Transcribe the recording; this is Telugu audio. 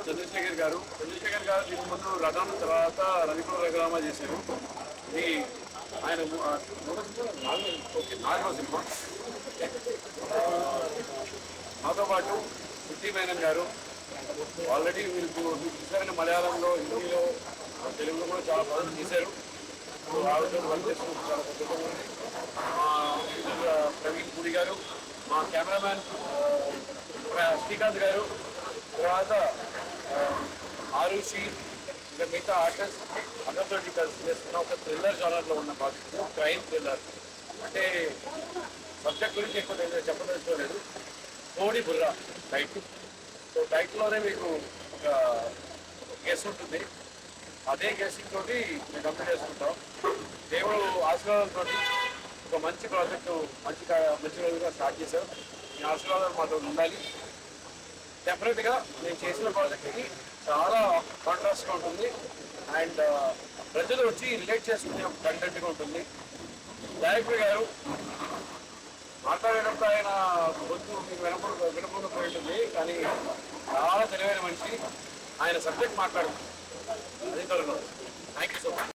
చంద్రశేఖర్ గారు దీని ముందు రథం తర్వాత రవికుల రఘురామ చేశారు. ఇది ఆయన నాలుగో సినిమా. మాతో పాటు శృతి మేనన్ గారు ఆల్రెడీ మీకు చూసారని మలయాళంలో, హిందీలో, తెలుగులో కూడా చాలా పనులు చేశారు. ఆవిడతో వర్క్ చేసుకుంటూ చాలా సంతోషంగా ఉంది. ప్రవీణ్ పూడి గారు, మా కెమెరామ్యాన్ శ్రీకాంత్ గారు, తర్వాత ఆరుషి, ఇంకా మిగతా ఆర్టిస్ట్ అందరితో కలిసి చేస్తున్న ఒక థ్రిల్లర్ జానర్లో ఉన్న ప్రాజెక్ట్, క్రైమ్ థ్రిల్లర్. అంటే సబ్జెక్ట్ గురించి ఎక్కువ చెప్పదలుచుకోలేదు. కోడి బుర్ర టైటిల్. సో టైటిల్లోనే మీకు ఒక గెస్ ఉంటుంది. అదే గెస్సింగ్ తోటి మేము కంప్లీట్ చేసుకుంటాం. దేవుడు ఆశీర్వాదంతో ఒక మంచి ప్రాజెక్టు మంచి రోజుగా స్టార్ట్ చేశాం. మీ ఆశీర్వాదాలు మాతో ఉండాలి. డెఫినెట్గా నేను చేసిన ప్రాజెక్ట్కి చాలా కాంట్రాస్ట్గా ఉంటుంది అండ్ ప్రజలు వచ్చి రిలేట్ చేసుకునే ఒక కంటెంట్గా ఉంటుంది. డైరెక్టర్ గారు మాట్లాడేటప్పుడు ఆయన గొంతు మీకు వినకుండా పోయి ఉంటుంది, కానీ చాలా తెలివైన మనిషి. ఆయన సబ్జెక్ట్ మాట్లాడుతుంది. అదే త్వరలో. Thank you so much.